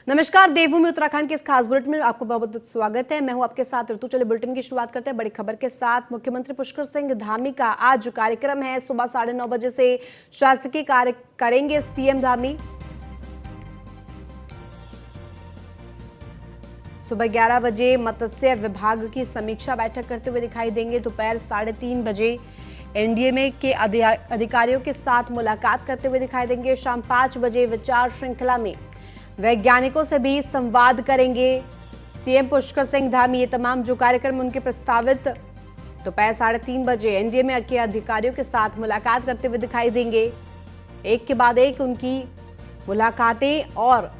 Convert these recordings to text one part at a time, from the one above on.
नमस्कार, देवभूमि उत्तराखंड के इस खास बुलेटिन में आपको बहुत बहुत स्वागत है। मैं हूं आपके साथ ऋतु। चले बुलेटिन की शुरुआत करते हैं बड़ी खबर के साथ। मुख्यमंत्री पुष्कर सिंह धामी का आज कार्यक्रम है। सुबह 9:30 बजे से शासकीय कार्य करेंगे सीएम धामी। सुबह 11 बजे मत्स्य विभाग की समीक्षा बैठक करते हुए दिखाई देंगे। दोपहर 3:30 बजे एनडीएमए के अधिकारियों के साथ मुलाकात करते हुए दिखाई देंगे। शाम 5 बजे विचार श्रृंखला में वैज्ञानिकों से भी संवाद करेंगे सीएम पुष्कर सिंह धामी। ये तमाम जो कार्यक्रम उनके प्रस्तावित दोपहर 3:30 बजे एनडीएमए के अधिकारियों के साथ मुलाकात करते हुए दिखाई देंगे। एक के बाद एक उनकी मुलाकातें और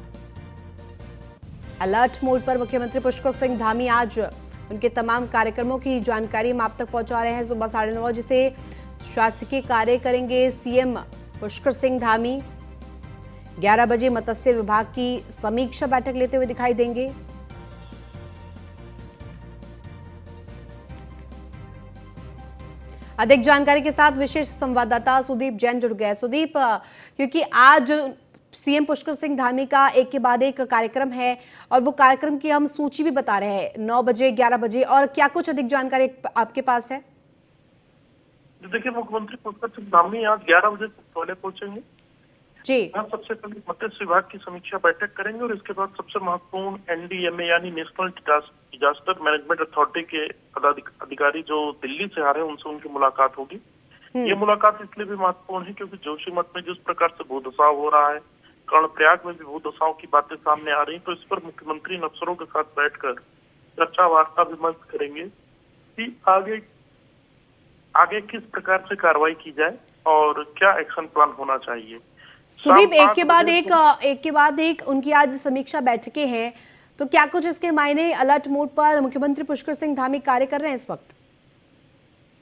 अलर्ट मोड पर मुख्यमंत्री पुष्कर सिंह धामी आज उनके तमाम कार्यक्रमों की जानकारी हम आप तक पहुंचा रहे हैं। सुबह 9:30 बजे से शासकीय कार्य करेंगे सीएम पुष्कर सिंह धामी। 11 बजे मत्स्य विभाग की समीक्षा बैठक लेते हुए दिखाई देंगे। अधिक जानकारी के साथ विशेष संवाददाता सुदीप जैन जुड़ गए। सुदीप, क्योंकि आज सीएम पुष्कर सिंह धामी का एक के बाद एक कार्यक्रम है और वो कार्यक्रम की हम सूची भी बता रहे हैं 9 बजे 11 बजे, और क्या कुछ अधिक जानकारी आपके पास है? देखिए, मुख्यमंत्री पुष्कर सिंह धामी आज 11 बजे पहले पहुंचेंगे जी। सबसे पहले मत्स्य विभाग की समीक्षा बैठक करेंगे और इसके बाद सबसे महत्वपूर्ण एनडीएमए यानी नेशनल डिजास्टर मैनेजमेंट अथॉरिटी के अधिकारी जो दिल्ली से आ रहे हैं उनसे उनकी मुलाकात होगी। ये मुलाकात इसलिए भी महत्वपूर्ण है क्योंकि जोशीमठ में जिस प्रकार से भूधसाव हो रहा है, कर्णप्रयाग में भी भूधसाव की बातें सामने आ रही है, तो इस पर मुख्यमंत्री अफसरों के साथ बैठकर चर्चा वार्ता विमर्श करेंगे कि आगे किस प्रकार से कार्रवाई की जाए और क्या एक्शन प्लान होना चाहिए। सुदीप, एक के बाद एक उनकी आज समीक्षा बैठकें हैं, तो क्या कुछ इसके मायने अलर्ट मोड पर मुख्यमंत्री पुष्कर सिंह धामी कार्य कर रहे हैं इस वक्त?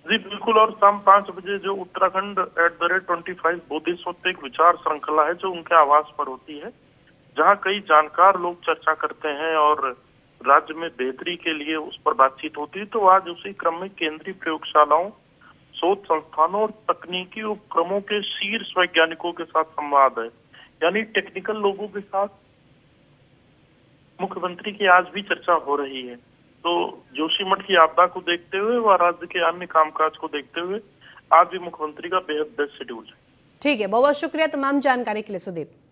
जी बिल्कुल, और शाम 5 बजे जो उत्तराखंड @25 बोध इस वक्त एक विचार श्रृंखला है जो उनके आवास पर होती है, जहां कई जानकार लोग चर्चा करते हैं और राज्य में बेहतरी के लिए उस पर बातचीत होती है। तो आज उसी क्रम में केंद्रीय प्रयोगशालाओं, शोध संस्थानों और तकनीकी उपक्रमों के शीर्ष वैज्ञानिकों के साथ संवाद है, यानी टेक्निकल लोगों के साथ मुख्यमंत्री की आज भी चर्चा हो रही है। तो जोशीमठ की आपदा को देखते हुए व राज्य के अन्य कामकाज को देखते हुए आज भी मुख्यमंत्री का बेहद व्यस्त शेड्यूल है। ठीक है, बहुत बहुत शुक्रिया तमाम जानकारी के लिए सुदीप।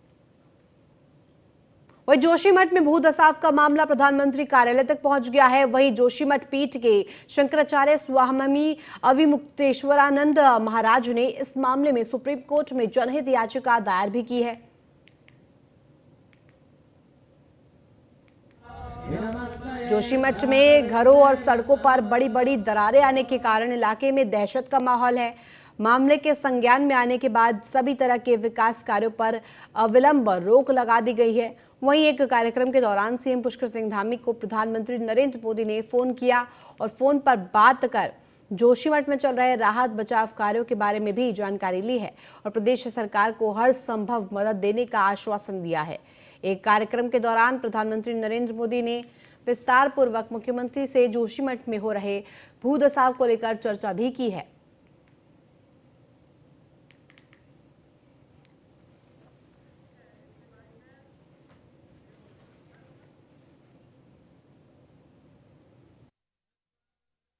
वही जोशीमठ में भूधसाव का मामला प्रधानमंत्री कार्यालय तक पहुंच गया है। वही जोशीमठ पीठ के शंकराचार्य स्वामी अविमुक्तेश्वरानंद महाराज ने इस मामले में सुप्रीम कोर्ट में जनहित याचिका दायर भी की है। जोशीमठ में घरों और सड़कों पर बड़ी बड़ी दरारें आने के कारण इलाके में दहशत का माहौल है। मामले के संज्ञान में आने के बाद सभी तरह के विकास कार्यों पर अविलंब रोक लगा दी गई है। वहीं एक कार्यक्रम के दौरान सीएम पुष्कर सिंह धामी को प्रधानमंत्री नरेंद्र मोदी ने फोन किया और फोन पर बात कर जोशीमठ में चल रहे राहत बचाव कार्यों के बारे में भी जानकारी ली है और प्रदेश सरकार को हर संभव मदद देने का आश्वासन दिया है। एक कार्यक्रम के दौरान प्रधानमंत्री नरेंद्र मोदी ने विस्तार पूर्वक मुख्यमंत्री से जोशीमठ में हो रहे भूधसाव को लेकर चर्चा भी की है।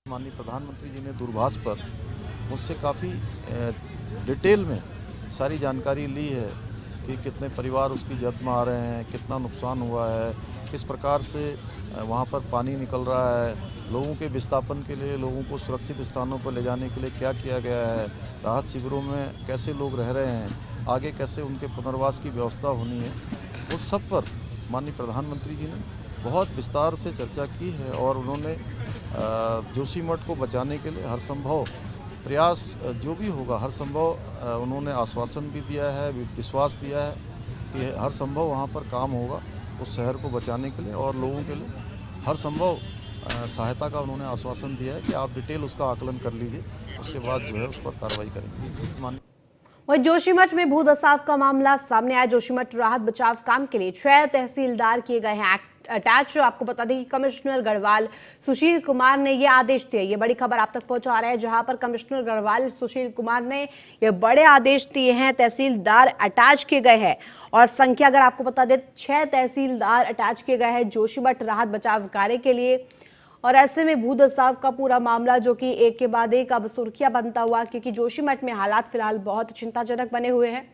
माननीय प्रधानमंत्री जी ने दूरभाष पर मुझसे काफ़ी डिटेल में सारी जानकारी ली है कि कितने परिवार उसकी जद में आ रहे हैं, कितना नुकसान हुआ है, किस प्रकार से वहाँ पर पानी निकल रहा है, लोगों के विस्थापन के लिए, लोगों को सुरक्षित स्थानों पर ले जाने के लिए क्या किया गया है, राहत शिविरों में कैसे लोग रह रहे हैं, आगे कैसे उनके पुनर्वास की व्यवस्था होनी है, उस सब पर माननीय प्रधानमंत्री जी ने बहुत विस्तार से चर्चा की है और उन्होंने जोशीमठ को बचाने के लिए हर संभव प्रयास जो भी होगा हर संभव उन्होंने आश्वासन भी दिया है, विश्वास दिया है कि हर संभव वहाँ पर काम होगा उस शहर को बचाने के लिए और लोगों के लिए हर संभव सहायता का उन्होंने आश्वासन दिया है कि आप डिटेल उसका आकलन कर लीजिए, उसके बाद जो है उस पर कार्रवाई करेंगे। वहीं जोशीमठ में भू धसाव का मामला सामने आया। जोशीमठ राहत बचाव काम के लिए 6 तहसीलदार किए गए हैं अटैच। आपको बता दें कि कमिश्नर गढ़वाल सुशील कुमार ने ये आदेश दिए। ये बड़ी खबर आप तक पहुंचा रहे हैं, जहां पर कमिश्नर गढ़वाल सुशील कुमार ने ये बड़े आदेश दिए हैं। तहसीलदार अटैच किए गए हैं और संख्या अगर आपको बता दें 6 तहसीलदार अटैच किए गए हैं जोशीमठ राहत बचाव कार्य के लिए। और ऐसे में भू धसाव का पूरा मामला जो कि एक के बाद एक अब सुर्खियां बनता हुआ, क्योंकि जोशीमठ में हालात फिलहाल बहुत चिंताजनक बने हुए हैं।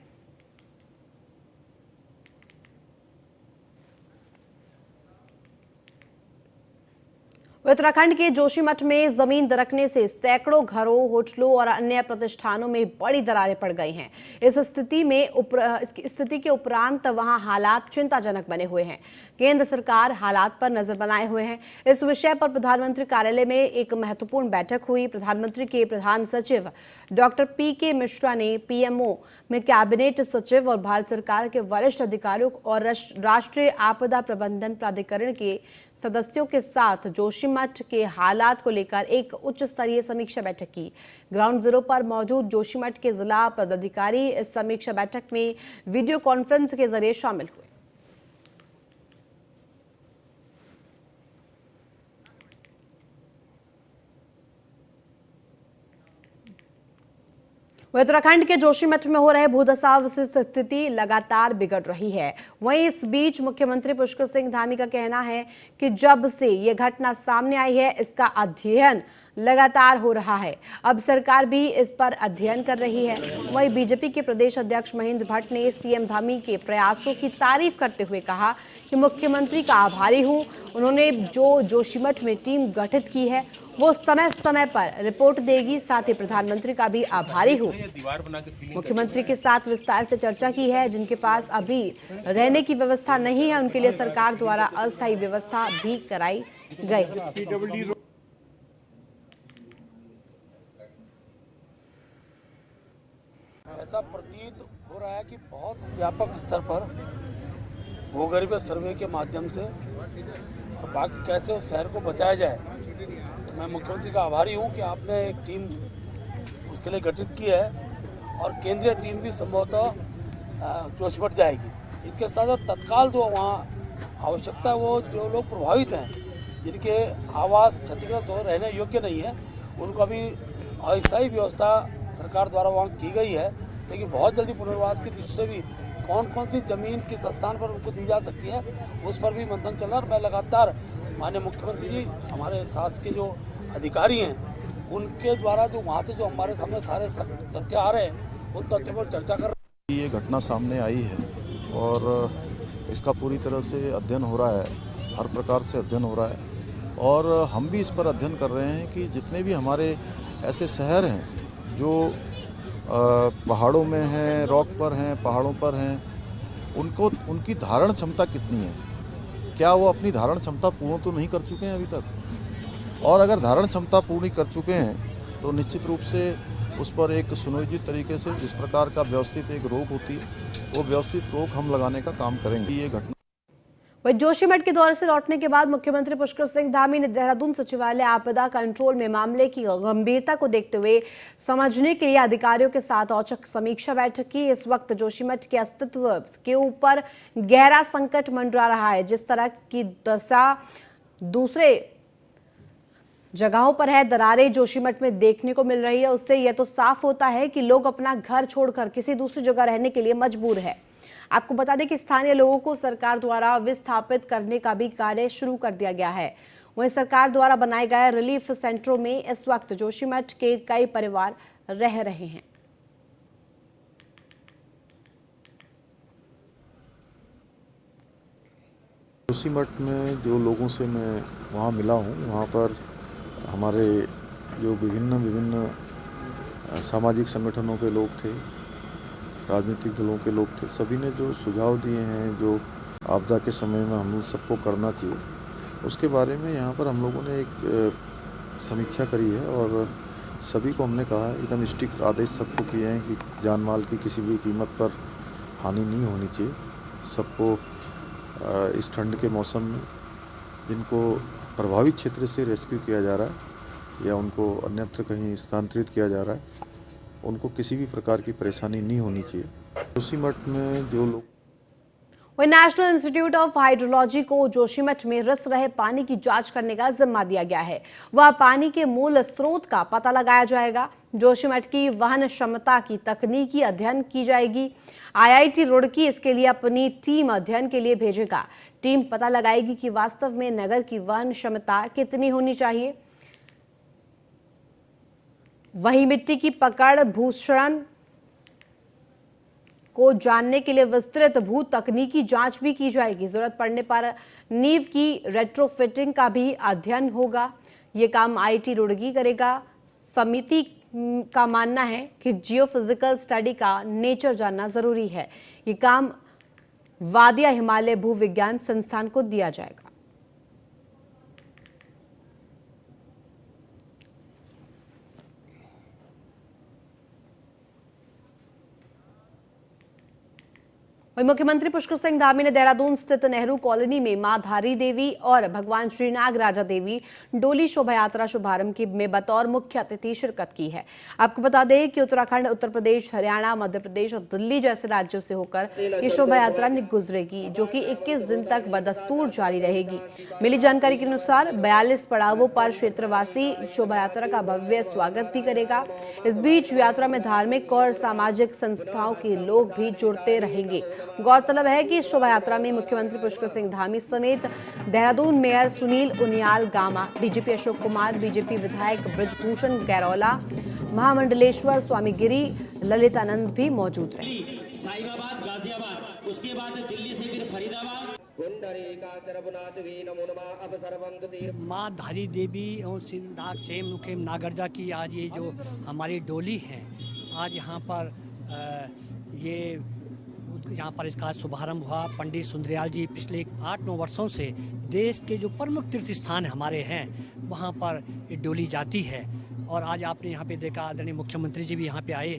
उत्तराखंड के जोशीमठ में जमीन दरकने से सैकड़ों घरों, होटलों और अन्य प्रतिष्ठानों में बड़ी दरारें पड़ गई हैं। इस स्थिति के उपरांत वहां हालात चिंताजनक बने हुए हैं। केंद्र सरकार हालात पर नजर बनाए हुए हैं। इस विषय पर प्रधानमंत्री कार्यालय में एक महत्वपूर्ण बैठक हुई। प्रधानमंत्री के प्रधान सचिव डॉक्टर PK मिश्रा ने PMO में कैबिनेट सचिव और भारत सरकार के वरिष्ठ अधिकारियों और राष्ट्रीय आपदा प्रबंधन प्राधिकरण के सदस्यों के साथ जोशीमठ के हालात को लेकर एक उच्च स्तरीय समीक्षा बैठक की। ग्राउंड जीरो पर मौजूद जोशीमठ के जिला पदाधिकारी इस समीक्षा बैठक में वीडियो कॉन्फ्रेंस के जरिए शामिल हुए। उत्तराखंड के जोशीमठ में हो रहे भूधसाव से स्थिति लगातार बिगड़ रही है। वहीं इस बीच मुख्यमंत्री पुष्कर सिंह धामी का कहना है कि जब से ये घटना सामने आई है, इसका अध्ययन लगातार हो रहा है। अब सरकार भी इस पर अध्ययन कर रही है। वहीं बीजेपी के प्रदेश अध्यक्ष महेंद्र भट्ट ने CM धामी के प्रयासों की तारीफ करते हुए कहा कि मुख्यमंत्री का आभारी हूं। उन्होंने जो जोशीमठ में टीम गठित की है वो समय समय पर रिपोर्ट देगी। साथ ही प्रधानमंत्री का भी आभारी हूं। मुख्यमंत्री के साथ विस्तार से चर्चा की है। जिनके पास अभी रहने की व्यवस्था नहीं है, उनके लिए सरकार द्वारा अस्थायी व्यवस्था भी कराई गई। ऐसा प्रतीत हो रहा है कि बहुत व्यापक स्तर पर भूगर्भीय सर्वे के माध्यम से और बाकी कैसे उस शहर को बचाया जाए। तो मैं मुख्यमंत्री का आभारी हूं कि आपने एक टीम उसके लिए गठित की है और केंद्रीय टीम भी संभवतः जोशीमठ जाएगी। इसके साथ साथ तत्काल जो वहाँ आवश्यकता है, वो जो लोग प्रभावित हैं, जिनके आवास क्षतिग्रस्त हो, रहने योग्य नहीं है, उनको अभी अस्थायी व्यवस्था सरकार द्वारा वहाँ की गई है। लेकिन बहुत जल्दी पुनर्वास की दृष्टि से भी कौन कौन सी जमीन किस स्थान पर उनको दी जा सकती है, उस पर भी मंथन चल रहा है। और मैं लगातार माननीय मुख्यमंत्री जी, हमारे शासन के जो अधिकारी हैं, उनके द्वारा जो वहाँ से जो हमारे सामने सारे तथ्य आ रहे हैं, उन तथ्यों पर चर्चा कर रहे हैं। ये घटना सामने आई है और इसका पूरी तरह से अध्ययन हो रहा है, हर प्रकार से अध्ययन हो रहा है। और हम भी इस पर अध्ययन कर रहे हैं कि जितने भी हमारे ऐसे शहर हैं जो पहाड़ों में हैं, रॉक पर हैं, पहाड़ों पर हैं, उनकी धारण क्षमता कितनी है, क्या वो अपनी धारण क्षमता पूर्ण तो नहीं कर चुके हैं अभी तक। और अगर धारण क्षमता पूर्ण कर चुके हैं तो निश्चित रूप से उस पर एक सुनियोजित तरीके से जिस प्रकार का व्यवस्थित एक रोक होती है, वो व्यवस्थित रोक हम लगाने का काम करेंगे। ये घटना वहीं जोशीमठ के दौरे से लौटने के बाद मुख्यमंत्री पुष्कर सिंह धामी ने देहरादून सचिवालय आपदा कंट्रोल में मामले की गंभीरता को देखते हुए समझने के लिए अधिकारियों के साथ औचक समीक्षा बैठक की। इस वक्त जोशीमठ के अस्तित्व के ऊपर गहरा संकट मंडरा रहा है। जिस तरह की दशा दूसरे जगहों पर है, दरारें जोशीमठ में देखने को मिल रही है, उससे यह तो साफ होता है कि लोग अपना घर छोड़कर किसी दूसरी जगह रहने के लिए मजबूर है। आपको बता दें कि स्थानीय लोगों को सरकार द्वारा विस्थापित करने का भी कार्य शुरू कर दिया गया है। वहीं सरकार द्वारा बनाए गए रिलीफ सेंटरों में इस वक्त जोशीमठ के कई परिवार रह रहे हैं। जोशीमठ में जो लोगों से मैं वहाँ मिला हूँ, वहाँ पर हमारे जो विभिन्न सामाजिक संगठनों के लोग थे, राजनीतिक दलों के लोग थे, सभी ने जो सुझाव दिए हैं जो आपदा के समय में हम सबको करना चाहिए, उसके बारे में यहाँ पर हम लोगों ने एक समीक्षा करी है। और सभी को हमने कहा है, एकदम स्ट्रिक्ट आदेश सबको किए हैं कि जान माल की किसी भी कीमत पर हानि नहीं होनी चाहिए। सबको इस ठंड के मौसम में जिनको प्रभावित क्षेत्र से रेस्क्यू किया जा रहा है या उनको अन्यत्र कहीं स्थानांतरित किया जा रहा है, उनको किसी भी प्रकार की परेशानी नहीं होनी चाहिए। जोशीमठ में जो लोग वही नेशनल इंस्टीट्यूट ऑफ हाइड्रोलॉजी को जोशीमठ में रिस रहे पानी की जांच करने का जिम्मा दिया गया है। वह पानी के मूल स्रोत का पता लगाया जाएगा। जोशीमठ की वहन क्षमता की तकनीकी अध्ययन की जाएगी। IIT रुड़की इसके लिए अपनी टीम अध्ययन के लिए भेजेगा। टीम पता लगाएगी कि वास्तव में नगर की वहन क्षमता कितनी होनी चाहिए। वही मिट्टी की पकड़ भूषण को जानने के लिए विस्तृत भू तकनीकी जांच भी की जाएगी। जरूरत पड़ने पर नींव की रेट्रोफिटिंग का भी अध्ययन होगा। ये काम IIT रुड़की करेगा। समिति का मानना है कि जियोफिजिकल स्टडी का नेचर जानना जरूरी है। ये काम वादिया हिमालय भूविज्ञान संस्थान को दिया जाएगा। वही मुख्यमंत्री पुष्कर सिंह धामी ने देहरादून स्थित नेहरू कॉलोनी में मां धारी देवी और भगवान श्रीनाग राजा देवी डोली शोभा यात्रा शुभारंभ में बतौर मुख्य अतिथि शिरकत की है। आपको बता दें कि उत्तराखंड, उत्तर प्रदेश, हरियाणा, मध्य प्रदेश और दिल्ली जैसे राज्यों से होकर ये शोभा यात्रा गुजरेगी, जो कि 21 दिन तक बदस्तूर जारी रहेगी। मिली जानकारी के अनुसार 42 पड़ावों पर क्षेत्रवासी शोभा यात्रा का भव्य स्वागत भी करेगा। इस बीच यात्रा में धार्मिक और सामाजिक संस्थाओं के लोग भी जुड़ते रहेंगे। गौरतलब है कि इस शोभा यात्रा में मुख्यमंत्री पुष्कर सिंह धामी समेत Dehradun mayor Sunil Uniyal Gama, DGP Ashok Kumar, BJP विधायक ब्रजभूषण गैरोला, महामंडलेश्वर स्वामी गिरी, ललितानंद भी मौजूद रहे। साहिबाबाद, गाजियाबाद, उसके बाद दिल्ली से फिर फरीदाबाद। माँ धारी देवी और सेम मुखेम नागरजा की आज ये जो हमारी डोली है, आज यहाँ पर यहाँ पर इसका शुभारंभ हुआ। पंडित सुंदरयाल जी पिछले 8-9 वर्षों से देश के जो प्रमुख तीर्थ स्थान हमारे हैं वहाँ पर ये डोली जाती है। और आज आपने यहाँ पे देखा, आदरणीय मुख्यमंत्री जी भी यहाँ पे आए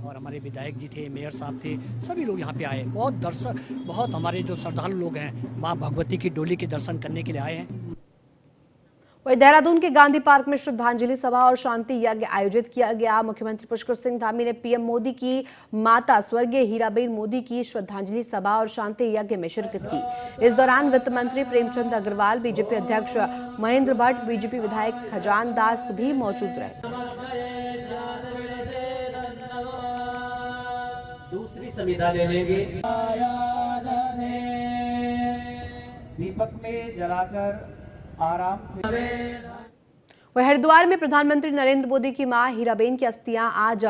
और हमारे विधायक जी थे, मेयर साहब थे, सभी लोग यहाँ पे आए। बहुत दर्शक, बहुत हमारे जो श्रद्धालु लोग हैं माँ भगवती की डोली के दर्शन करने के लिए आए हैं। वही देहरादून के गांधी पार्क में श्रद्धांजलि सभा और शांति यज्ञ आयोजित किया गया। मुख्यमंत्री पुष्कर सिंह धामी ने PM मोदी की माता स्वर्गीय हीराबेन मोदी की श्रद्धांजलि सभा और शांति यज्ञ में शिरकत की। इस दौरान वित्त मंत्री प्रेमचंद अग्रवाल, BJP अध्यक्ष महेंद्र भट्ट, BJP विधायक खजान दास भी मौजूद रहे। दूसरी संविदा ले लेंगे। दीपक में जलाकर आराम से। वह हरिद्वार में प्रधानमंत्री नरेंद्र मोदी की मां हीराबेन की अस्थियां आज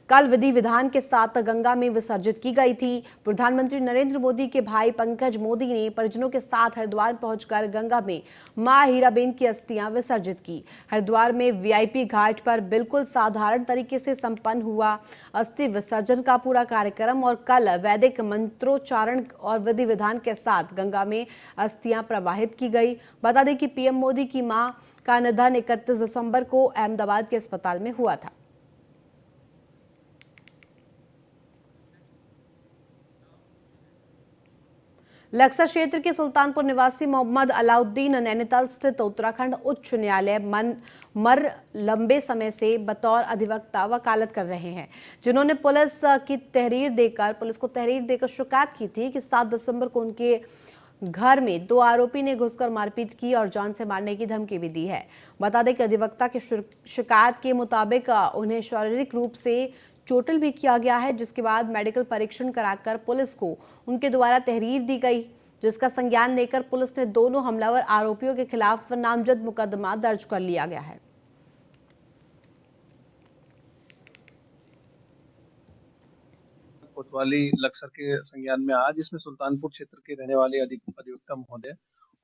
कल विधि विधान के साथ गंगा में विसर्जित की गई थी। प्रधानमंत्री नरेंद्र मोदी के भाई पंकज मोदी ने परिजनों के साथ हरिद्वार पहुंचकर गंगा में मां हीराबेन की अस्थियां विसर्जित की। हरिद्वार में VIP घाट पर बिल्कुल साधारण तरीके से संपन्न हुआ अस्थि विसर्जन का पूरा कार्यक्रम और कल वैदिक मंत्रोच्चारण और विधि विधान के साथ गंगा में अस्थियां प्रवाहित की गई। बता दें कि PM मोदी की मां का निधन 31 दिसंबर को अहमदाबाद के अस्पताल में हुआ था। लक्सर क्षेत्र के सुल्तानपुर निवासी मोहम्मद अलाउद्दीन नैनीताल स्थित उत्तराखंड उच्च न्यायालय मर लंबे समय से बतौर अधिवक्ता वकालत कर रहे हैं, जिन्होंने पुलिस को तहरीर देकर शिकायत की थी कि 7 दिसंबर को उनके घर में 2 आरोपी ने घुसकर मारपीट की और जान से मारने की धमकी भी दी है। बता दें कि अधिवक्ता की शिकायत के मुताबिक उन्हें शारीरिक रूप से चोटिल भी किया गया है, जिसके बाद मेडिकल परीक्षण कराकर पुलिस को उनके द्वारा तहरीर दी गई, जिसका संज्ञान लेकर पुलिस ने दोनों हमलावर आरोपियों के खिलाफ नामजद मुकदमा दर्ज कर लिया गया है। कोतवाली लक्सर के संज्ञान में आया, जिसमें सुल्तानपुर क्षेत्र के रहने वाले अधिवक्ता महोदय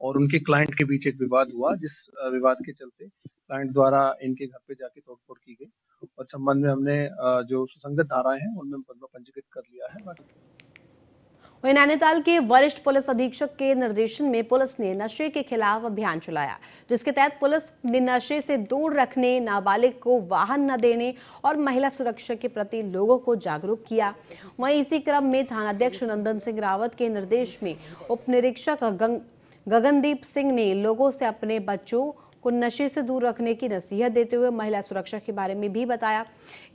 और उनके क्लाइंट के बीच एक विवाद हुआ, जिस विवाद के चलते क्लाइंट द्वारा इनके घर पे जाके तोड़फोड़ की गई और संबंध में हमने जो सुसंगत धाराएं हैं उनमें मुकदमा पंजीकृत कर लिया है। वहीं नैनीताल के वरिष्ठ पुलिस अधीक्षक के निर्देशन में पुलिस ने नशे के खिलाफ अभियान चलाया, जिसके तहत पुलिस ने नशे से दूर रखने, नाबालिग को वाहन न देने और महिला सुरक्षा के प्रति लोगों को जागरूक किया। वहीं इसी क्रम में थानाध्यक्ष नंदन सिंह रावत के निर्देश में उप निरीक्षक गगनदीप सिंह ने लोगों से अपने बच्चों, को नशे से दूर रखने की नसीहत देते हुए महिला सुरक्षा के बारे में भी बताया।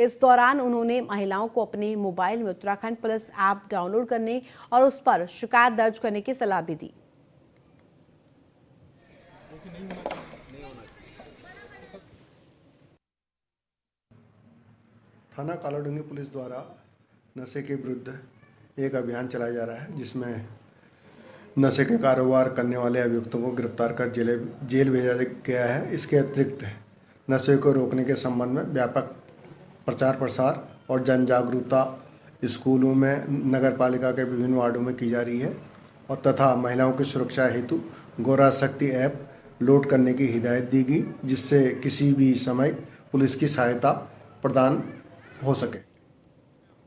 इस दौरान उन्होंने महिलाओं को अपने मोबाइल में उत्तराखंड पुलिस ऐप डाउनलोड करने और उस पर शिकायत दर्ज करने की सलाह भी दी। थाना कालाडूंगी पुलिस द्वारा नशे के विरुद्ध एक अभियान चलाया जा रहा है, जिसमें नशे के कारोबार करने वाले अभियुक्तों को गिरफ्तार कर जेल भेजा गया है। इसके अतिरिक्त नशे को रोकने के संबंध में व्यापक प्रचार प्रसार और जन जागरूकता स्कूलों में, नगर पालिका के विभिन्न वार्डों में की जा रही है और तथा महिलाओं की सुरक्षा हेतु गोरा शक्ति ऐप लोड करने की हिदायत दी गई, जिससे किसी भी समय पुलिस की सहायता प्रदान हो सके।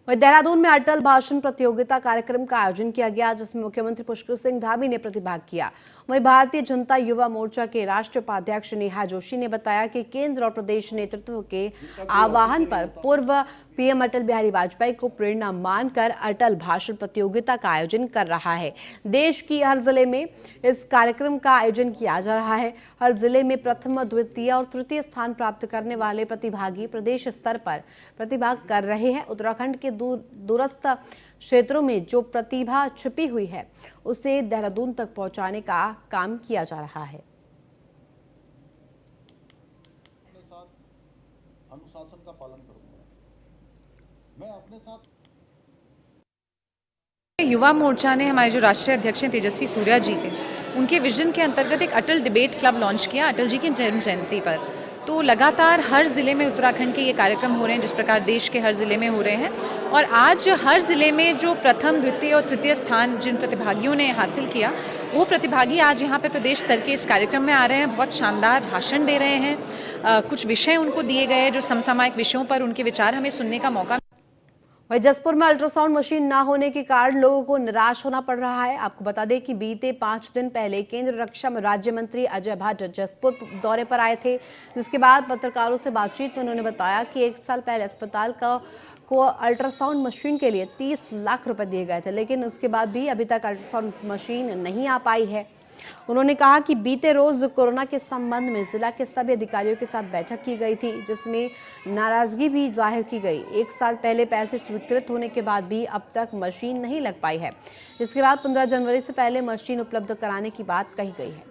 देहरादून में अटल भाषण प्रतियोगिता कार्यक्रम का आयोजन किया गया, जिसमें मुख्यमंत्री पुष्कर सिंह धामी ने प्रतिभाग किया। वहीं भारतीय जनता युवा मोर्चा के राष्ट्रीय उपाध्यक्ष नेहा जोशी ने बताया कि केंद्र और प्रदेश नेतृत्व के आह्वान पर पूर्व पीएम अटल बिहारी वाजपेयी को प्रेरणा मानकर अटल भाषण प्रतियोगिता का आयोजन कर रहा है। देश की हर जिले में इस कार्यक्रम का आयोजन किया जा रहा है। हर जिले में प्रथम, द्वितीय और तृतीय स्थान प्राप्त करने वाले प्रतिभागी प्रदेश स्तर पर प्रतिभाग कर रहे हैं। उत्तराखंड के दूरस्थ क्षेत्रों में जो प्रतिभा छिपी हुई है, उसे देहरादून तक पहुंचाने का काम किया जा रहा है। अनुशासन का पालन करूंगा मैं अपने साथ। युवा मोर्चा ने हमारे जो राष्ट्रीय अध्यक्ष हैं तेजस्वी सूर्या जी के, उनके विजन के अंतर्गत एक अटल डिबेट क्लब लॉन्च किया अटल जी की जन्म जयंती पर। तो लगातार हर ज़िले में उत्तराखंड के ये कार्यक्रम हो रहे हैं, जिस प्रकार देश के हर ज़िले में हो रहे हैं। और आज हर ज़िले में जो प्रथम, द्वितीय और तृतीय स्थान जिन प्रतिभागियों ने हासिल किया, वो प्रतिभागी आज यहाँ पे प्रदेश स्तर के इस कार्यक्रम में आ रहे हैं। बहुत शानदार भाषण दे रहे हैं। कुछ विषय उनको दिए गए जो समसामयिक विषयों पर उनके विचार हमें सुनने का मौका। वहीं जसपुर में अल्ट्रासाउंड मशीन न होने के कारण लोगों को निराश होना पड़ रहा है। आपको बता दें कि बीते 5 दिन पहले केंद्रीय रक्षा राज्य मंत्री अजय भट्ट जसपुर दौरे पर आए थे, जिसके बाद पत्रकारों से बातचीत में उन्होंने बताया कि 1 साल पहले अस्पताल को अल्ट्रासाउंड मशीन के लिए 30 लाख रुपए दिए गए थे, लेकिन उसके बाद भी अभी तक अल्ट्रासाउंड मशीन नहीं आ पाई है। उन्होंने कहा कि बीते रोज कोरोना के संबंध में जिला के सभी अधिकारियों के साथ बैठक की गई थी, जिसमें नाराजगी भी जाहिर की गई। 1 साल पहले पैसे स्वीकृत होने के बाद भी अब तक मशीन नहीं लग पाई है, जिसके बाद 15 जनवरी से पहले मशीन उपलब्ध कराने की बात कही गई है।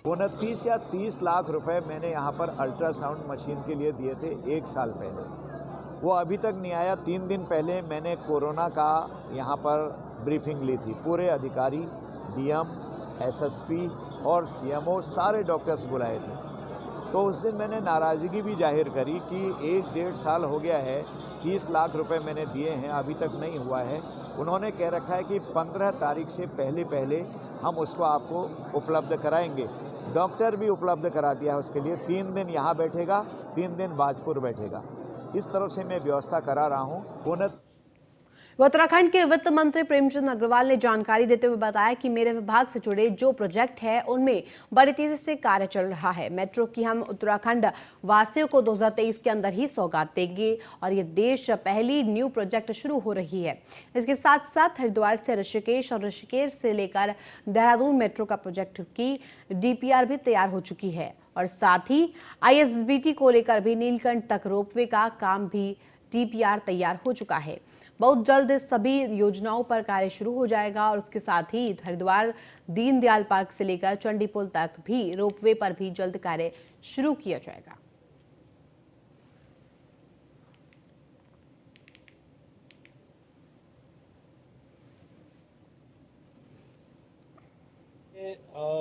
29 या 30 लाख रुपए मैंने यहाँ पर अल्ट्रासाउंड मशीन के लिए दिए थे 1 साल पहले। वो अभी तक नहीं आया। 3 दिन पहले मैंने कोरोना का यहाँ पर ब्रीफिंग ली थी। पूरे अधिकारी, डीएम, एसएसपी और सीएमओ सारे डॉक्टर्स बुलाए थे। तो उस दिन मैंने नाराज़गी भी जाहिर करी कि 1-1.5 साल हो गया है, 30 लाख रुपए मैंने दिए हैं, अभी तक नहीं हुआ है। उन्होंने कह रखा है कि 15 तारीख से पहले हम उसको आपको उपलब्ध कराएंगे। डॉक्टर भी उपलब्ध करा दिया है उसके लिए। 3 दिन यहाँ बैठेगा, 3 दिन बाजपुर बैठेगा। इस तरह से मैं व्यवस्था करा रहा हूँ। उत्तराखंड के वित्त मंत्री प्रेमचंद अग्रवाल ने जानकारी देते हुए बताया कि मेरे विभाग से जुड़े जो प्रोजेक्ट है उनमें बड़ी तेजी से कार्य चल रहा है। मेट्रो की हम उत्तराखंड वासियों को 2023 के अंदर ही सौगात देंगे और ये देश पहली न्यू प्रोजेक्ट शुरू हो रही है। इसके साथ साथ हरिद्वार से ऋषिकेश और ऋषिकेश से लेकर देहरादून मेट्रो का प्रोजेक्ट की डीपीआर भी तैयार हो चुकी है और साथ ही आईएसबीटी को लेकर भी नीलकंठ तक रोपवे का काम भी डीपीआर तैयार हो चुका है। बहुत जल्द सभी योजनाओं पर कार्य शुरू हो जाएगा और उसके साथ ही हरिद्वार दीनदयाल पार्क से लेकर चंडीपुल तक भी रोपवे पर भी जल्द कार्य शुरू किया जाएगा।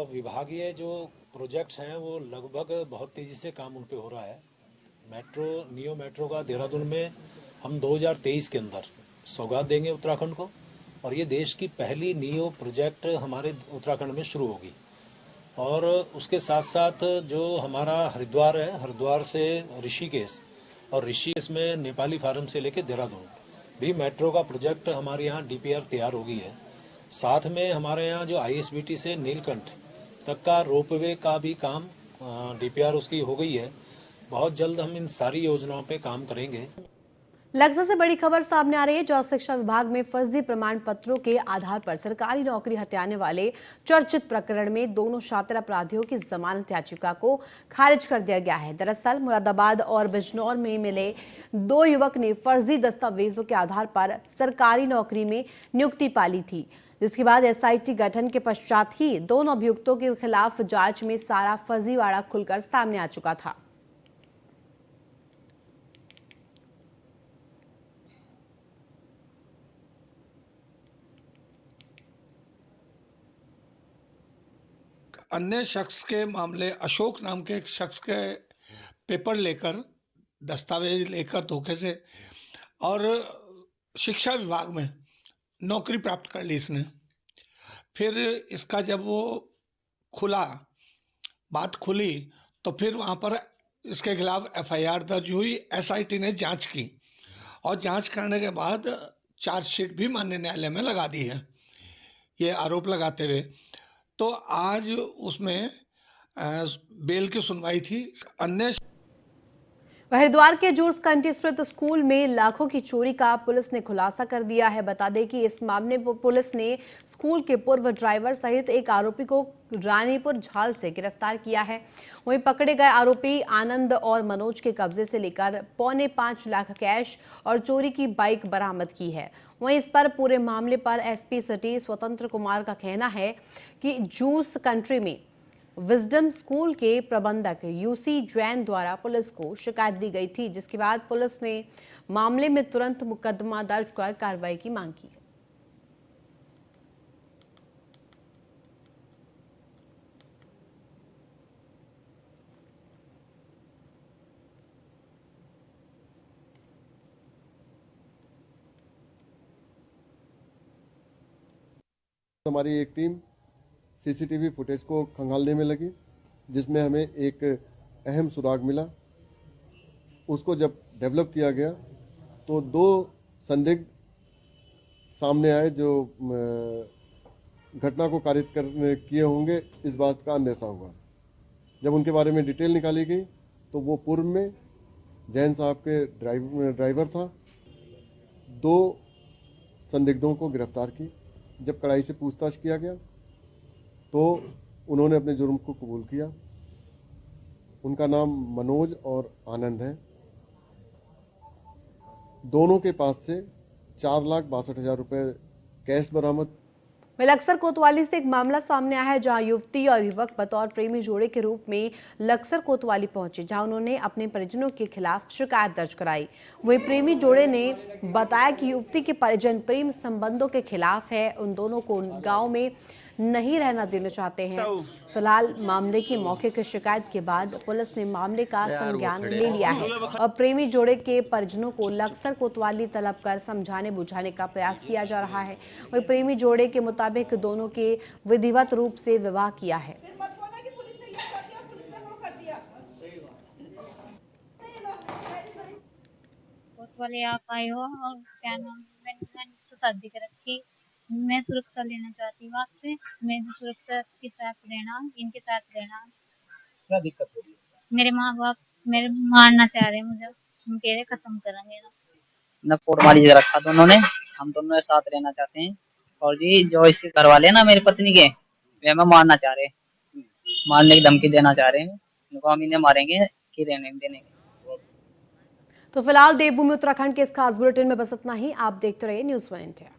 विभागीय जो प्रोजेक्ट्स हैं वो लगभग बहुत तेजी से काम उन पे हो रहा है। नियो मेट्रो का देहरादून में हम 2023 के अंदर सौगात देंगे उत्तराखंड को और ये देश की पहली नियो प्रोजेक्ट हमारे उत्तराखंड में शुरू होगी। और उसके साथ साथ जो हमारा हरिद्वार है, हरिद्वार से ऋषिकेश और ऋषिकेश में नेपाली फार्म से लेकर देहरादून भी मेट्रो का प्रोजेक्ट हमारे यहाँ डीपीआर तैयार हो गई है। साथ में हमारे यहाँ जो आईएसबीटी से नीलकंठ तक का रोपवे का भी काम डीपीआर उसकी हो गई है। बहुत जल्द हम इन सारी योजनाओं पे काम करेंगे। लक्सर से बड़ी खबर सामने आ रही है, जहां शिक्षा विभाग में फर्जी प्रमाण पत्रों के आधार पर सरकारी नौकरी हथियाने वाले चर्चित प्रकरण में दोनों शातिर अपराधियों की जमानत याचिका को खारिज कर दिया गया है। दरअसल मुरादाबाद और बिजनौर में मिले दो युवक ने फर्जी दस्तावेजों के आधार पर सरकारी नौकरी में नियुक्ति पाली थी, जिसके बाद एसआईटी गठन के पश्चात ही दोनों अभियुक्तों के खिलाफ जांच में सारा फर्जीवाड़ा खुलकर सामने आ चुका था। अन्य शख्स के मामले, अशोक नाम के एक शख्स के पेपर लेकर, दस्तावेज लेकर धोखे से और शिक्षा विभाग में नौकरी प्राप्त कर ली इसने। फिर इसका जब वो बात खुली तो फिर वहाँ पर इसके खिलाफ एफआईआर दर्ज हुई। एसआईटी ने जांच की और जांच करने के बाद चार्जशीट भी माननीय न्यायालय में लगा दी है ये आरोप लगाते हुए। तो आज उसमें बेल की सुनवाई थी। अन्य हरिद्वार के जूस कंटी स्थित स्कूल में लाखों की चोरी का पुलिस ने खुलासा कर दिया है। बता दें कि इस मामले में पुलिस ने स्कूल के पूर्व ड्राइवर सहित एक आरोपी को रानीपुर झाल से गिरफ्तार किया है। वहीं पकड़े गए आरोपी आनंद और मनोज के कब्जे से लेकर 5.25 लाख कैश और चोरी की बाइक बरामद की है। वहीं इस पर पूरे मामले पर एसपी सिटी स्वतंत्र कुमार का कहना है कि जूस कंट्री में विजडम स्कूल के प्रबंधक यूसी जैन द्वारा पुलिस को शिकायत दी गई थी, जिसके बाद पुलिस ने मामले में तुरंत मुकदमा दर्ज कर कार्रवाई की मांग की। हमारी एक टीम सीसीटीवी फुटेज को खंगालने में लगी, जिसमें हमें एक अहम सुराग मिला। उसको जब डेवलप किया गया तो दो संदिग्ध सामने आए जो घटना को कारित किए होंगे, इस बात का अंदेशा हुआ। जब उनके बारे में डिटेल निकाली गई तो वो पूर्व में जैन साहब के ड्राइवर था। दो संदिग्धों को गिरफ्तार की। जब कड़ाई से पूछताछ किया गया तो उन्होंने अपने जुर्म को कबूल किया। उनका नाम मनोज और आनंद है। दोनों के पास से 4,62,000 रुपए कैश बरामद। लक्सर कोतवाली से एक मामला सामने आया है, जहां युवती और युवक बतौर प्रेमी जोड़े के रूप में लक्सर कोतवाली पहुंचे, जहां उन्होंने अपने परिजनों के खिलाफ शिकायत दर्ज कराई। वही प्रेमी जोड़े ने बताया कि युवती के परिजन प्रेम संबंधों के खिलाफ है, उन दोनों को गांव में नहीं रहना देना चाहते हैं। फिलहाल मामले की मौके की शिकायत के बाद पुलिस ने मामले का संज्ञान ले लिया है और प्रेमी जोड़े के परिजनों को लक्सर कोतवाली तलब कर समझाने बुझाने का प्रयास किया जा रहा है। वही प्रेमी जोड़े के मुताबिक दोनों के विधिवत रूप से विवाह किया है। कोतवाली आप आए हो और क्या नाम, मैंने तो शादी कर रखी। मैं सुरक्षा लेना चाहती हूँ आपसे। मेरी सुरक्षा के साथ रहना, इनके साथ रहना। क्या दिक्कत हो रही है? मेरे माँ बाप मेरे मारना चाह रहे हैं मुझे। हम कह रहे खत्म करेंगे न कोर्ट मारी रखा दोनों ने। हम दोनों के साथ रहना चाहते हैं। और जी जो इसके घर वाले ना मेरी पत्नी के, वे हमें मारना चाह रहे हैं, मारने की धमकी देना चाह रहे हैं। इनको हम इन्हें मारेंगे कि रहने देने। तो फिलहाल देवभूमि उत्तराखंड के इस खास बुलेटिन में बस इतना ही। आप देखते रहिए न्यूज़ 1 इंडिया।